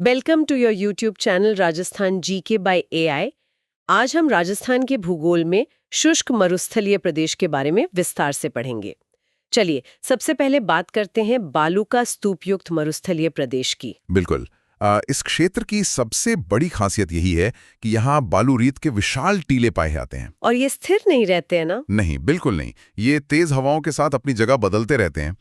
Welcome to your YouTube channel Rajasthan GK by AI. आज हम राजस्थान के भूगोल में शुष्क मरुस्थलीय प्रदेश के बारे में विस्तार से पढ़ेंगे। चलिए सबसे पहले बात करते हैं बालू का स्तूप युक्त मरुस्थलीय प्रदेश की। बिल्कुल। इस क्षेत्र की सबसे बड़ी खासियत यही है कि यहाँ बालू रेत के विशाल टीले पाए जाते हैं। और ये स्थिर नहीं रहते हैं ना? नहीं, बिल्कुल नहीं। ये तेज हवाओं के साथ अपनी जगह बदलते रहते हैं।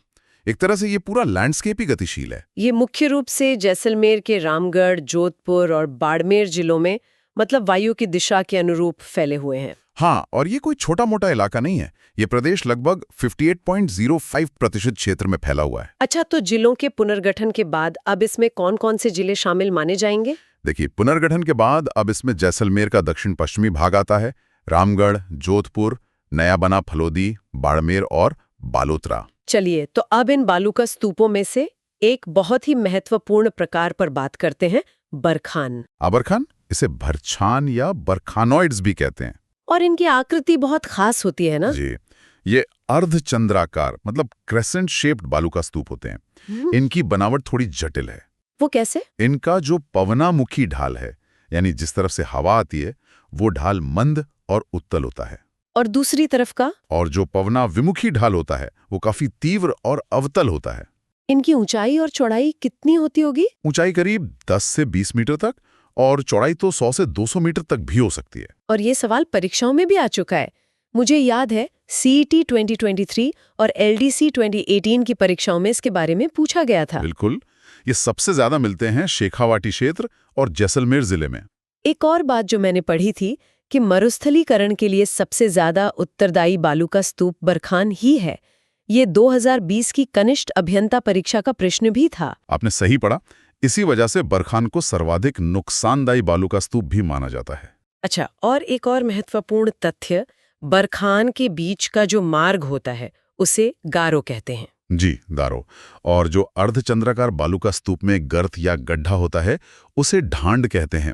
एक तरह से ये पूरा लैंडस्केप ही गतिशील है। ये मुख्य रूप से जैसलमेर के रामगढ़, जोधपुर और बाड़मेर जिलों में मतलब वायु की दिशा के अनुरूप फैले हुए हैं। हाँ, और ये कोई छोटा मोटा इलाका नहीं है। ये प्रदेश लगभग 58.05% क्षेत्र में फैला हुआ है। अच्छा, तो जिलों के पुनर्गठन के बाद अब इसमें कौन कौन से जिले शामिल माने जाएंगे? देखिए, पुनर्गठन के बाद अब इसमें जैसलमेर का दक्षिण पश्चिमी भाग आता है, रामगढ़, जोधपुर, नया बना फलोदी, बाड़मेर और बालोतरा। चलिए, तो अब इन बालू का स्तूपों में से एक बहुत ही महत्वपूर्ण प्रकार पर बात करते हैं, बरखान। आबरखान, इसे भरछान या बरखानॉइड्स भी कहते हैं। और इनकी आकृति बहुत खास होती है ना? जी, ये अर्धचंद्राकार मतलब क्रेसेंट शेप्ड बालू का स्तूप होते हैं। इनकी बनावट थोड़ी जटिल है। वो कैसे? इनका जो पवनामुखी ढाल है, यानी जिस तरफ से हवा आती है, वो ढाल मंद और उत्तल होता है। और दूसरी तरफ का? और जो पवना विमुखी ढाल होता है, वो काफी तीव्र और अवतल होता है। इनकी ऊंचाई और चौड़ाई कितनी होती होगी? ऊंचाई करीब 10 से 20 मीटर तक और चौड़ाई तो 100 से 200 मीटर तक भी हो सकती है। और ये सवाल परीक्षाओं में भी आ चुका है। मुझे याद है सीईटी 2023 और एलडीसी 2018 की परीक्षाओं में इसके बारे में पूछा गया था। बिल्कुल, ये सबसे ज्यादा मिलते हैं शेखावाटी क्षेत्र और जैसलमेर जिले में। एक और बात जो मैंने पढ़ी थी कि मरुस्थलीकरण के लिए सबसे ज्यादा उत्तरदायी बालू का स्तूप बरखान ही है। ये 2020 की कनिष्ठ अभियंता परीक्षा का प्रश्न भी था। आपने सही पढ़ा। इसी वजह से बरखान को सर्वाधिक नुकसानदायी बालू का स्तूप भी माना जाता है। अच्छा, और एक और महत्वपूर्ण तथ्य, बरखान के बीच का जो मार्ग होता है उसे गारो कहते हैं। जी, दारो। और जो अर्धचंद्राकार बालू का स्तूप में गर्त या गड्ढा होता है, उसे ढांड कहते हैं।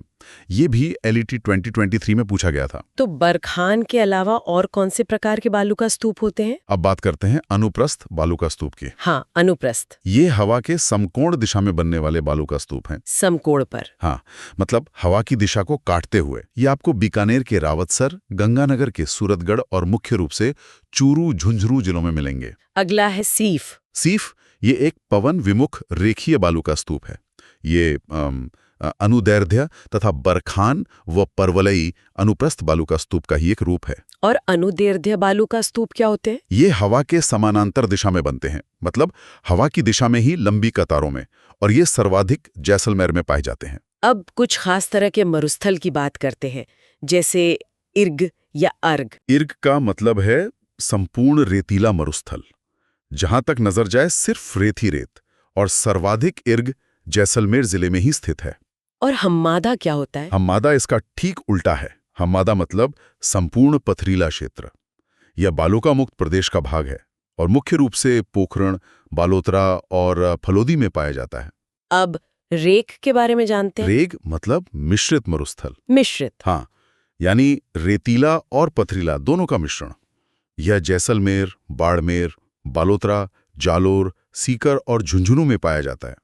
ये भी एलईटी 2023 में पूछा गया था। तो बरखान के अलावा और कौन से प्रकार के बालू का स्तूप होते हैं? अब बात करते हैं अनुप्रस्थ बालू का स्तूप की। हाँ, अनुप्रस्थ। ये हवा के समकोण दिशा में बनने वाले बालू का स्तूप हैं। समकोण पर? हाँ, मतलब हवा की दिशा को काटते हुए। ये आपको बीकानेर के रावतसर, गंगानगर के सूरतगढ़ और मुख्य रूप से चूरू, झुंझुनू जिलों में मिलेंगे। अगला है सीफ। सीफ, ये एक पवन विमुख रेखीय बालू का स्तूप है। ये अनुदैर्ध्य तथा बरखान व परवलई अनुप्रस्थ बालू का स्तूप का ही एक रूप है। और अनुदैर्ध्य बालू का स्तूप क्या होते हैं? ये हवा के समानांतर दिशा में बनते हैं, मतलब हवा की दिशा में ही लंबी कतारों में, और ये सर्वाधिक जैसलमेर में पाए जाते हैं। अब कुछ खास तरह के मरुस्थल की बात करते हैं, जैसे इर्ग या अर्ग। इर्ग का मतलब है संपूर्ण रेतीला मरुस्थल, जहां तक नजर जाए सिर्फ रेत ही रेत, और सर्वाधिक इर्ग जैसलमेर जिले में ही स्थित है। और हम्मादा क्या होता है? हम्मादा इसका ठीक उल्टा है। हम्मादा मतलब संपूर्ण पथरीला क्षेत्र। यह बालू मुक्त प्रदेश का भाग है और मुख्य रूप से पोखरण, बालोतरा और फलोदी में पाया जाता है। अब रेक के बारे में जानते हैं। रेग मतलब मिश्रित मरुस्थल। मिश्रित? हाँ, यानी रेतीला और पथरीला दोनों का मिश्रण। यह जैसलमेर, बाड़मेर, बालोतरा, जालोर, सीकर और झुंझुनू में पाया जाता है।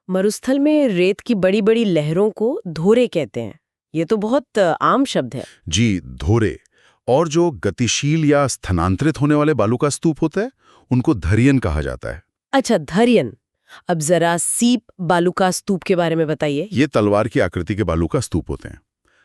मरुस्थल में रेत की बड़ी बड़ी लहरों को धोरे कहते हैं। ये तो बहुत आम शब्द है। जी, धोरे। और जो गतिशील या स्थानांतरित होने वाले बालू का स्तूप होता है, उनको धरियन कहा जाता है। अच्छा, धरियन। अब जरा सीप बालू का स्तूप के बारे में बताइए। ये तलवार की आकृति के बालू का स्तूप होते हैं।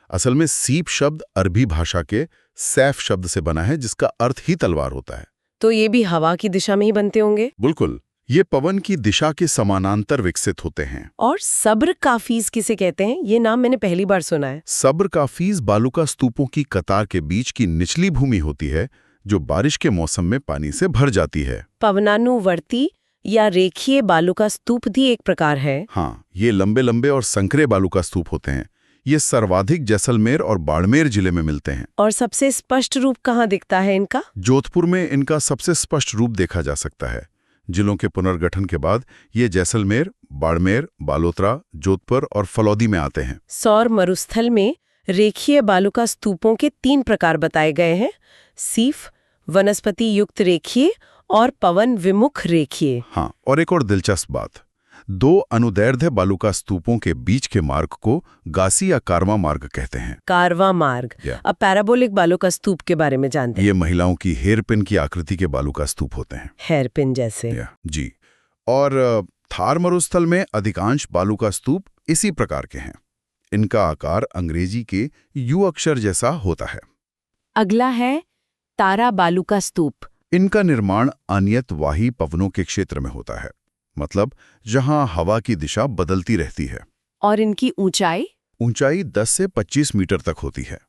असल में सीप शब्द अरबी भाषा के सैफ शब्द से बना है, जिसका अर्थ ही तलवार होता है। तो ये भी हवा की दिशा में ही बनते होंगे? बिल्कुल, ये पवन की दिशा के समानांतर विकसित होते हैं। और सब्र काफीज किसे कहते हैं? ये नाम मैंने पहली बार सुना है। सब्र काफीज बालू का स्तूपों की कतार के बीच की निचली भूमि होती है, जो बारिश के मौसम में पानी से भर जाती है। पवनानुवर्ती या रेखीय बालू का स्तूप भी एक प्रकार है। हाँ, ये लंबे लंबे और संकरे बालू का स्तूप होते हैं। ये सर्वाधिक जैसलमेर और बाड़मेर जिले में मिलते हैं। और सबसे स्पष्ट रूप कहाँ दिखता है इनका? जोधपुर में इनका सबसे स्पष्ट रूप देखा जा सकता है। जिलों के पुनर्गठन के बाद ये जैसलमेर, बाड़मेर, बालोतरा, जोधपुर और फलौदी में आते हैं। सौर मरुस्थल में रेखीय बालू का स्तूपों के 3 प्रकार बताए गए हैं: सीफ, वनस्पति युक्त रेखीय और पवन विमुख रेखीय। हाँ, और एक और दिलचस्प बात, दो अनुदैर्ध्य बालुका स्तूपों के बीच के मार्ग को गासी या कारवा मार्ग कहते हैं। कारवा मार्ग। या। अब पैराबोलिक बालुका स्तूप के बारे में जानते हैं। ये महिलाओं की हेयरपिन की आकृति के बालुका स्तूप होते हैं। हेयरपिन जैसे। जी। और थार मरुस्थल में अधिकांश बालुका स्तूप इसी प्रकार के हैं। इनका आकार अंग्रेजी के यू अक्षर जैसा होता है। अगला है तारा बालुका स्तूप। इनका निर्माण अनियतवाही पवनों के क्षेत्र में होता है, मतलब जहां हवा की दिशा बदलती रहती है। और इनकी ऊंचाई? ऊंचाई 10 से 25 मीटर तक होती है।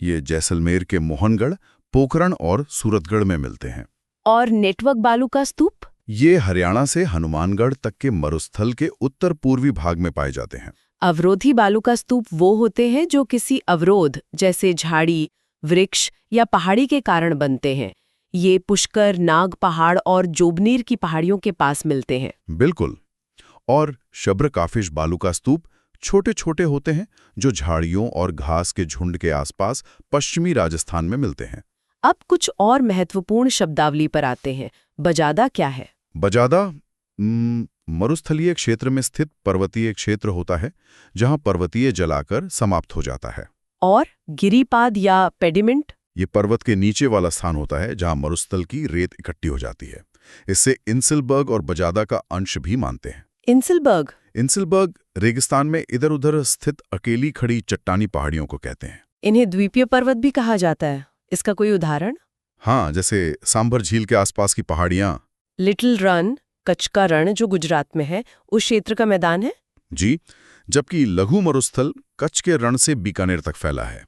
ये जैसलमेर के मोहनगढ़, पोखरण और सूरतगढ़ में मिलते हैं। और नेटवर्क बालुका स्तूप? ये हरियाणा से हनुमानगढ़ तक के मरुस्थल के उत्तर पूर्वी भाग में पाए जाते हैं। अवरोधी बालुका स्तूप वो होते हैं जो किसी अवरोध जैसे झाड़ी, वृक्ष या पहाड़ी के कारण बनते हैं। ये पुष्कर, नाग पहाड़ और जोबनीर की पहाड़ियों के पास मिलते हैं। बिल्कुल। और शब्रकाफिश बालुका स्तूप छोटे छोटे होते हैं जो झाड़ियों और घास के झुंड के आसपास पश्चिमी राजस्थान में मिलते हैं। अब कुछ और महत्वपूर्ण शब्दावली पर आते हैं। बजादा क्या है? बजादा मरुस्थलीय क्षेत्र में स्थित पर्वतीय क्षेत्र होता है जहां पर्वतीय जलाकर समाप्त हो जाता है। और गिरिपाद या पेडिमेंट? ये पर्वत के नीचे वाला स्थान होता है जहां मरुस्थल की रेत इकट्ठी हो जाती है। इससे इंसिलबर्ग और बजादा का अंश भी मानते हैं। इंसिलबर्ग रेगिस्तान में इधर उधर स्थित अकेली खड़ी चट्टानी पहाड़ियों को कहते हैं। इन्हें द्वीपीय पर्वत भी कहा जाता है। इसका कोई उदाहरण? हाँ, जैसे सांभर झील के आसपास की पहाड़ियां। लिटिल रन, कच्छ का रण जो गुजरात में है, उस क्षेत्र का मैदान है। जी, जबकि लघु मरुस्थल कच्छ के रण से बीकानेर तक फैला है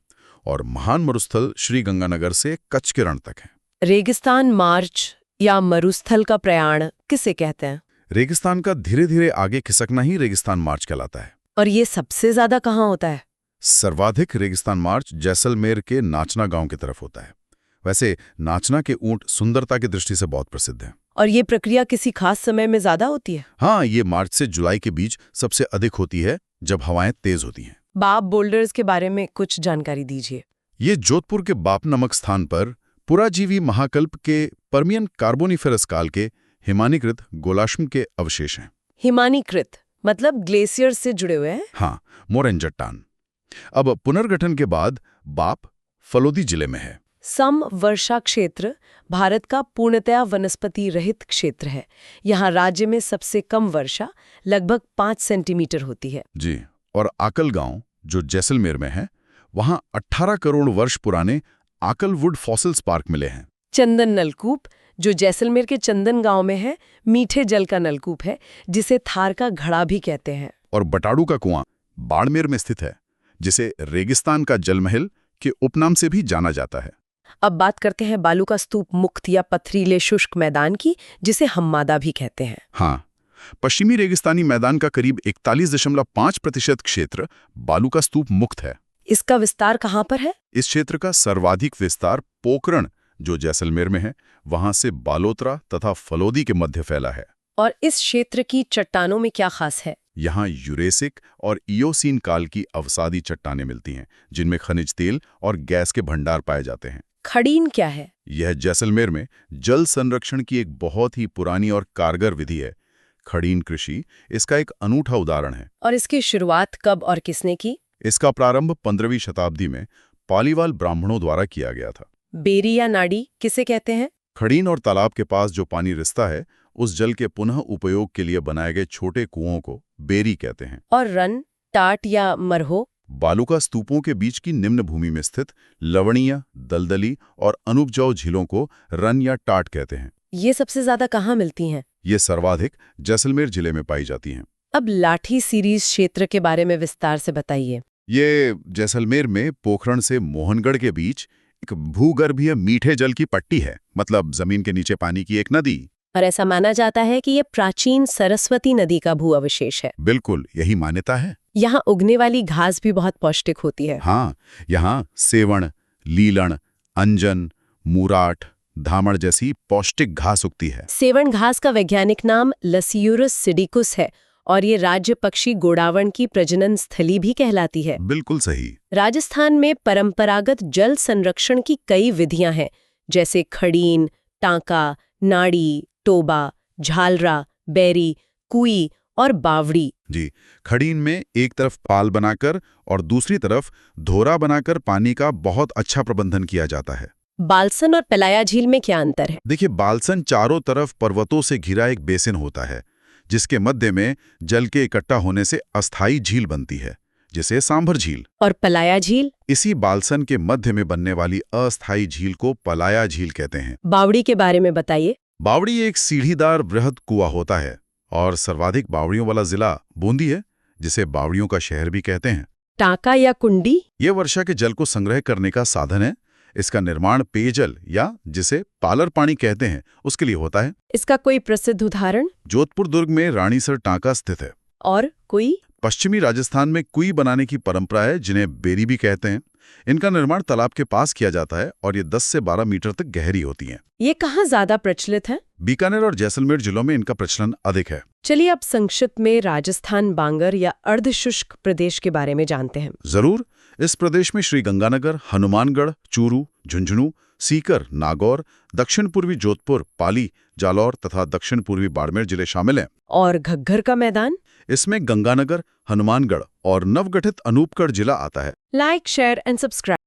और महान मरुस्थल श्री गंगानगर से कच्छ के रण तक है। रेगिस्तान मार्च या मरुस्थल का प्रयाण किसे कहते हैं? रेगिस्तान का धीरे धीरे आगे खिसकना ही रेगिस्तान मार्च कहलाता है। और ये सबसे ज्यादा कहाँ होता है? सर्वाधिक रेगिस्तान मार्च जैसलमेर के नाचना गांव की तरफ होता है। वैसे नाचना के ऊंट सुंदरता की दृष्टि से बहुत प्रसिद्ध हैं। और ये प्रक्रिया किसी खास समय में ज्यादा होती है? हाँ, ये मार्च से जुलाई के बीच सबसे अधिक होती है जब हवाएं तेज होती हैं। बाप बोल्डर्स के बारे में कुछ जानकारी दीजिए। ये जोधपुर के बाप नामक स्थान पर पुराजीवी महाकल्प के पर्मियन कार्बोनिफेरस काल के हिमानीकृत गोलाश्म के अवशेष हैं। हिमानीकृत मतलब ग्लेशियर से जुड़े हुए हैं? हाँ, मोरैन चट्टान। अब पुनर्गठन के बाद बाप फलोदी जिले में है। सम वर्षा क्षेत्र भारत का पूर्णतया वनस्पति रहित क्षेत्र है। यहाँ राज्य में सबसे कम वर्षा लगभग 5 सेंटीमीटर होती है। जी। और आकल गांव जो जैसलमेर में है, वहां 18 करोड़ वर्ष पुराने आकल वुड फॉसिल्स पार्क मिले हैं। चंदन नलकूप जो जैसलमेर के चंदन गांव में है, मीठे जल का नलकूप है जिसे थार का घड़ा भी कहते हैं। और बटाड़ू का कुआं बाड़मेर में स्थित है, जिसे रेगिस्तान का जलमहल के उपनाम से भी जाना जाता है। अब बात करते हैं बालुका स्तूप मुक्त या पथरीले शुष्क मैदान की, जिसे हम्मादा भी कहते हैं। हाँ, पश्चिमी रेगिस्तानी मैदान का करीब 41.5% क्षेत्र बालुका स्तूप मुक्त है। इसका विस्तार कहाँ पर है? इस क्षेत्र का सर्वाधिक विस्तार पोखरण जो जैसलमेर में है, वहां से बालोतरा तथा फलोदी के मध्य फैला है। और इस क्षेत्र की चट्टानों में क्या खास है? यहाँ यूरेसिक और इयोसीन काल की अवसादी चट्टानें मिलती हैं, जिनमें खनिज तेल और गैस के भंडार पाए जाते हैं। खड़ीन क्या है? यह जैसलमेर में जल संरक्षण की एक बहुत ही पुरानी और कारगर विधि है। खड़ीन कृषि इसका एक अनूठा उदाहरण है। और इसकी शुरुआत कब और किसने की? इसका प्रारंभ 15वीं शताब्दी में पालीवाल ब्राह्मणों द्वारा किया गया था। बेरी या नाड़ी किसे कहते हैं? खड़ीन और तालाब के पास जो पानी रिसता है, उस जल के पुनः उपयोग के लिए बनाए गए छोटे कुओं को बेरी कहते हैं। और रन, टाट या मरहो? बालुका स्तूपों के बीच की निम्न भूमि में स्थित लवणीय, दलदली और अनुपजाऊ झीलों को रन या टाट कहते हैं। ये सबसे ज्यादा कहाँ मिलती हैं? ये सर्वाधिक जैसलमेर जिले में पाई जाती हैं। अब लाठी सीरीज क्षेत्र के बारे में विस्तार से बताइए। ये जैसलमेर में पोखरण से मोहनगढ़ के बीच एक भूगर्भीय मीठे जल की पट्टी है, मतलब जमीन के नीचे पानी की एक नदी। और ऐसा माना जाता है कि ये प्राचीन सरस्वती नदी का भू अवशेष है। बिल्कुल, यही मान्यता है। यहाँ उगने वाली घास भी बहुत पौष्टिक होती है। हाँ, यहाँ सेवण, लीलण, अंजन, मुराट, धामड़ जैसी पौष्टिक घास उगती है। सेवण घास का वैज्ञानिक नाम लसियूरस सिडिकुस है और ये राज्य पक्षी गोडावण की प्रजनन स्थली भी कहलाती है। बिल्कुल सही। राजस्थान में परंपरागत जल संरक्षण की कई विधियां हैं, जैसे खड़ीन, टांका, नाड़ी, टोबा, झालरा, बैरी, कुई और बावड़ी। जी, खड़ीन में एक तरफ पाल बनाकर और दूसरी तरफ धोरा बनाकर पानी का बहुत अच्छा प्रबंधन किया जाता है। बालसन और पलाया झील में क्या अंतर है? देखिए, बालसन चारों तरफ पर्वतों से घिरा एक बेसिन होता है, जिसके मध्य में जल के इकट्ठा होने से अस्थायी झील बनती है, जिसे सांभर झील। और पलाया झील? इसी बालसन के मध्य में बनने वाली अस्थायी झील को पलाया झील कहते हैं। बावड़ी के बारे में बताइए। बावड़ी एक सीढ़ीदार बृहद कुआं होता है और सर्वाधिक बावड़ियों वाला जिला बूंदी है, जिसे बावड़ियों का शहर भी कहते हैं। टांका या कुंडी? ये वर्षा के जल को संग्रह करने का साधन है। इसका निर्माण पेयजल या जिसे पालर पानी कहते हैं उसके लिए होता है। इसका कोई प्रसिद्ध उदाहरण? जोधपुर दुर्ग में रानीसर टांका स्थित है। और कोई? पश्चिमी राजस्थान में कुई बनाने की परंपरा है, जिन्हें बेरी भी कहते हैं। इनका निर्माण तालाब के पास किया जाता है और ये 10 से 12 मीटर तक गहरी होती हैं। ये कहाँ ज्यादा प्रचलित है? बीकानेर और जैसलमेर जिलों में इनका प्रचलन अधिक है। चलिए अब संक्षिप्त में राजस्थान बांगर या अर्धशुष्क प्रदेश के बारे में जानते हैं। जरूर। इस प्रदेश में श्रीगंगानगर, हनुमानगढ़, चूरू, झुंझुनू, सीकर, नागौर, दक्षिण पूर्वी जोधपुर, पाली, जालौर तथा दक्षिण पूर्वी बाड़मेर जिले शामिल हैं। और घग्गर का मैदान? इसमें गंगानगर, हनुमानगढ़ और नवगठित अनूपगढ़ जिला आता है। Like, share and subscribe.